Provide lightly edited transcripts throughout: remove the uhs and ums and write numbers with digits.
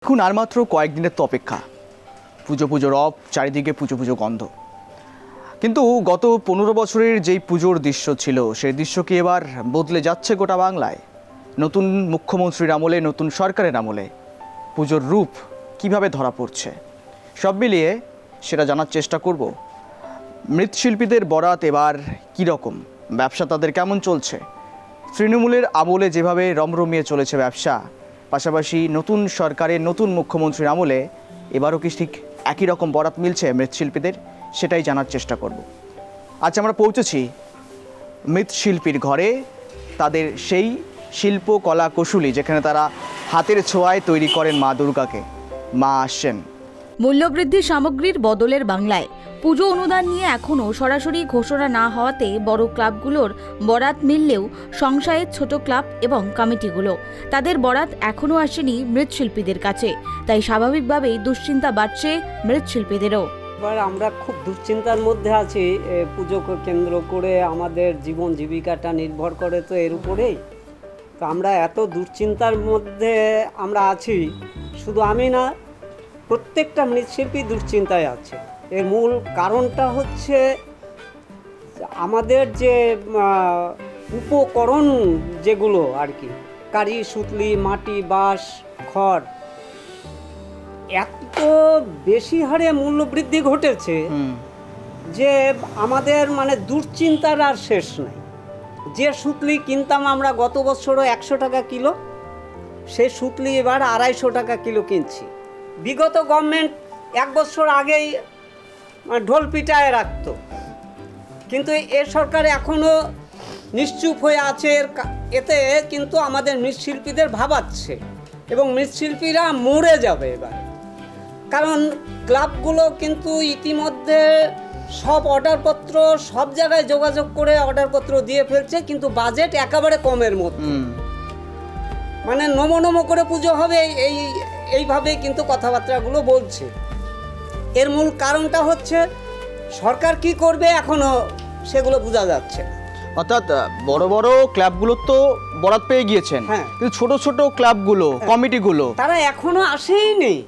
এখন আর মাত্র কয়েকদিনের তো অপেক্ষা। পুজো পুজো রব, চারিদিকে পুজো পুজো গন্ধ। কিন্তু গত 15 বছরের যেই পুজোর দৃশ্য ছিল, সেই দৃশ্য কি এবার বদলে যাচ্ছে গোটা বাংলায়? নতুন মুখ্যমন্ত্রীর আমলে, নতুন সরকারের আমলে পুজোর রূপ কিভাবে ধরা পড়ছে, সব মিলিয়ে সেটা জানার চেষ্টা করব। মৃৎশিল্পীদের বরাত এবার কীরকম, ব্যবসা তাদের কেমন চলছে? তৃণমূলের আমলে যেভাবে রমরমিয়ে চলেছে ব্যবসা, পাশাপাশি নতুন সরকারের নতুন মুখ্যমন্ত্রীর আমলে এবারও কি ঠিক একই রকম বরাত মিলছে মৃৎশিল্পীদের, সেটাই জানার চেষ্টা করব। আজ আমরা পৌঁছেছি মৃৎশিল্পীর ঘরে, তাদের সেই শিল্প কলা কৌশলী যেখানে তারা হাতের ছোঁয়ায় তৈরি করেন মা দুর্গাকে। মা আসছেন। মূল্যবৃদ্ধি সামগ্রীর বদলের বাংলায় পুজো অনুদান নিয়ে এখনও সরাসরি ঘোষণা না হওয়াতে বড় ক্লাবগুলোর বরাত মিললেও সংসারের ছোট ক্লাব এবং কমিটিগুলো তাদের বরাত এখনও আসেনি মৃৎশিল্পীদের কাছে। তাই স্বাভাবিকভাবেই দুশ্চিন্তা বাড়ছে মৃৎশিল্পীদেরও। এবার আমরা খুব দুশ্চিন্তার মধ্যে আছি। পুজোকে কেন্দ্র করে আমাদের জীবন জীবিকাটা নির্ভর করে তো এর উপরেই। তো আমরা এত দুশ্চিন্তার মধ্যে আমরা আছি, শুধু আমি না, প্রত্যেকটা মৃৎশিল্পী দুশ্চিন্তায় আছে। এর মূল কারণটা হচ্ছে আমাদের যে উপকরণ যেগুলো আর কি, কারি, সুতলি, মাটি, বাঁশ, খড়, এত বেশি হারে মূল্যবৃদ্ধি ঘটেছে যে আমাদের মানে দুশ্চিন্তার আর শেষ নাই। যে সুতলি কিনতাম আমরা গত বছরও 100 টাকা কিলো, সেই সুতলি এবার 250 টাকা কিলো কিনছি। বিগত গভর্নমেন্ট 1 বছর আগেই ঢোল পিটায় রাখতো, কিন্তু এ সরকার এখনও নিশ্চুপ হয়ে আছে। এতে কিন্তু আমাদের মৃৎশিল্পীদের ভাবাচ্ছে এবং মৃৎশিল্পীরা মরে যাবে এবার। কারণ ক্লাবগুলো কিন্তু ইতিমধ্যে সব অর্ডারপত্র সব জায়গায় যোগাযোগ করে অর্ডারপত্র দিয়ে ফেলছে, কিন্তু বাজেট একেবারে কমের মধ্যে। মানে নমো করে পুজো হবে এইভাবে কিন্তু কথাবার্তাগুলো বলছে। এর মূল কারণটা হচ্ছে সরকার কি করবে এখনো সেগুলো বোঝা যাচ্ছে। অর্থাৎ বড় বড় ক্লাবগুলো তো বরাত পেয়ে গিয়েছেন, কিন্তু ছোট ছোট ক্লাবগুলো, কমিটিগুলো তারা এখনো আসেই নেই।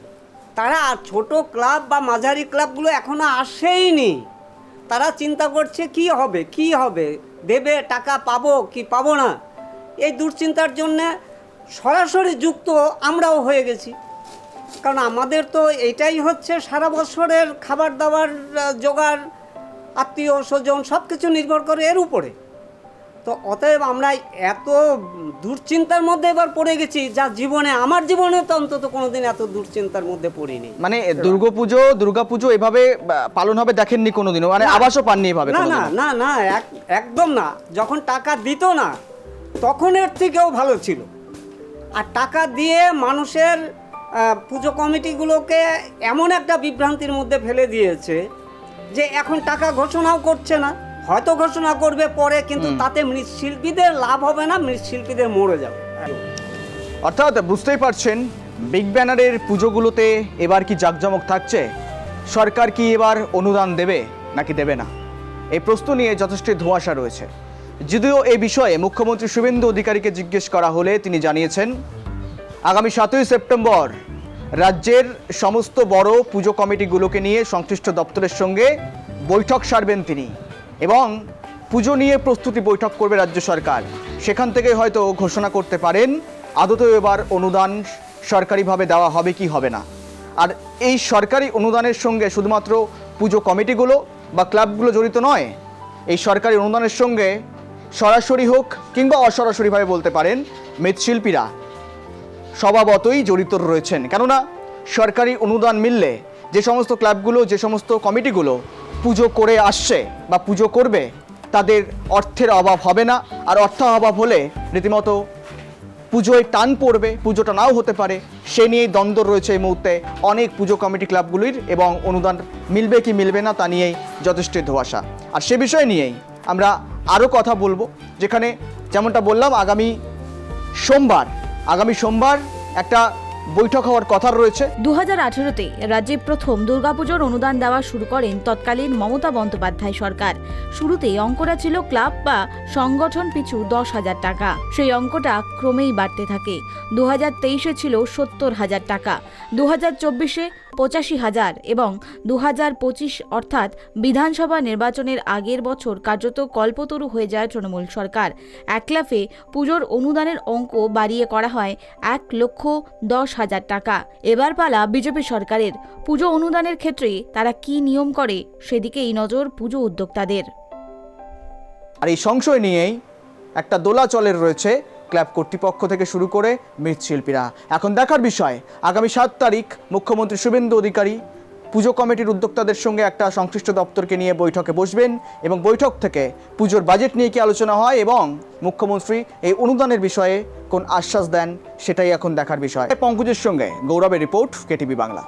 তারা ছোট ক্লাব বা মাঝারি ক্লাবগুলো এখনো আসেই নেই। তারা চিন্তা করছে কি হবে, দেবে, টাকা পাবো কি পাবো না, এই দুশ্চিন্তার জন্যে সরাসরি যুক্ত আমরাও হয়ে গেছি। কারণ আমাদের তো এটাই হচ্ছে সারা বছরের খাবার দাবার জোগাড়, আত্মীয় স্বজন সব কিছু নির্ভর করে এর উপরে। তো অতএব আমরা এত দুশ্চিন্তার মধ্যে এবার পড়ে গেছি, যা আমার জীবনে তো অন্তত কোনোদিন এত দুশ্চিন্তার মধ্যে পড়িনি। মানে দুর্গাপুজো এভাবে পালন হবে দেখেননি কোনোদিনও? মানে আবাসও পাননি এভাবে? না, একদম না। যখন টাকা দিত না তখন এর থেকেও ভালো ছিল। আর টাকা দিয়ে মানুষের পুজো কমিটিগুলোকে এমন একটা বিভ্রান্তির মধ্যে ফেলে দিয়েছে যে এখন টাকা ঘোষণাও করছে না, হয়তো ঘোষণা করবে পরে, কিন্তু তাতে মৃৎশিল্পীদের লাভ হবে না, মৃৎশিল্পীদের মরে যাবে। অর্থাৎ বুঝতেই পারছেন, বিগ ব্যানারের পুজোগুলোতে এবার কি জাঁকজমক থাকছে? সরকার কি এবার অনুদান দেবে নাকি দেবে না, এই প্রশ্ন নিয়ে যথেষ্ট ধোঁয়াশা রয়েছে। যদিও এই বিষয়ে মুখ্যমন্ত্রী শুভেন্দু অধিকারীকে জিজ্ঞেস করা হলে তিনি জানিয়েছেন আগামী 7ই সেপ্টেম্বর রাজ্যের সমস্ত বড় পুজো কমিটিগুলোকে নিয়ে সংশ্লিষ্ট দপ্তরের সঙ্গে বৈঠক সারবেন তিনি, এবং পুজো নিয়ে প্রস্তুতি বৈঠক করবে রাজ্য সরকার। সেখান থেকে হয়তো ঘোষণা করতে পারেন আদতেও এবার অনুদান সরকারিভাবে দেওয়া হবে কি হবে না। আর এই সরকারি অনুদানের সঙ্গে শুধুমাত্র পুজো কমিটিগুলো বা ক্লাবগুলো জড়িত নয়, এই সরকারি অনুদানের সঙ্গে সরাসরি হোক কিংবা অসরাসরিভাবে বলতে পারেন মৃৎশিল্পীরা স্বভাবতই জড়িত রয়েছেন। কেননা সরকারি অনুদান মিললে যে সমস্ত ক্লাবগুলো, যে সমস্ত কমিটিগুলো পুজো করে আসছে বা পুজো করবে, তাদের অর্থের অভাব হবে না। আর অর্থ অভাব হলে রীতিমতো পুজোয় টান পড়বে, পুজোটা নাও হতে পারে। সে নিয়েই দ্বন্দ্ব রয়েছে এই মুহূর্তে অনেক পুজো কমিটি ক্লাবগুলির, এবং অনুদান মিলবে কি মিলবে না তা নিয়েই যথেষ্ট ধোঁয়াশা। আর সে বিষয় নিয়েই আমরা আরও কথা বলবো, যেখানে যেমনটা বললাম আগামী সোমবার একটা বৈঠক হওয়ার কথা রয়েছে। 2018-তে রাজ্যে প্রথম দুর্গাপুজোর অনুদান দেওয়া শুরু করেন তৎকালীন মমতা বন্দ্যোপাধ্যায় সরকার। শুরুতে অঙ্কটা ছিল ক্লাব বা সংগঠন পিছু 10,000 টাকা। সেই অঙ্কটা ক্রমেই বাড়তে থাকে। 2023-এ ছিল 70,000 টাকা, 2024-এ 85,000 এবং 2025 অর্থাৎ বিধানসভা নির্বাচনের আগের বছর কার্যত কল্পতরু হয়ে যায় তৃণমূল সরকার। এক লাফে পুজোর অনুদানের অঙ্ক বাড়িয়ে করা হয় 1,10,000 টাকা। এবার পালা বিজেপি সরকারের। পুজো অনুদানের ক্ষেত্রে তারা কি নিয়ম করে সেদিকেই নজর পুজো উদ্যোক্তাদের। আর এই সংশয় নিয়েই একটা দোলাচলের রয়েছে ক্লাব কর্তৃপক্ষ থেকে শুরু করে মৃৎশিল্পীরা। এখন দেখার বিষয়, আগামী 7 তারিখ মুখ্যমন্ত্রী শুভেন্দু অধিকারী পুজো কমিটির উদ্যোক্তাদের সঙ্গে একটা সংশ্লিষ্ট দপ্তরকে নিয়ে বৈঠকে বসবেন এবং বৈঠক থেকে পুজোর বাজেট নিয়ে কি আলোচনা হয় এবং মুখ্যমন্ত্রী এই অনুদানের বিষয়ে কোন আশ্বাস দেন সেটাই এখন দেখার বিষয়। পঙ্কজের সঙ্গে গৌরবের রিপোর্ট, কেটিভি বাংলা।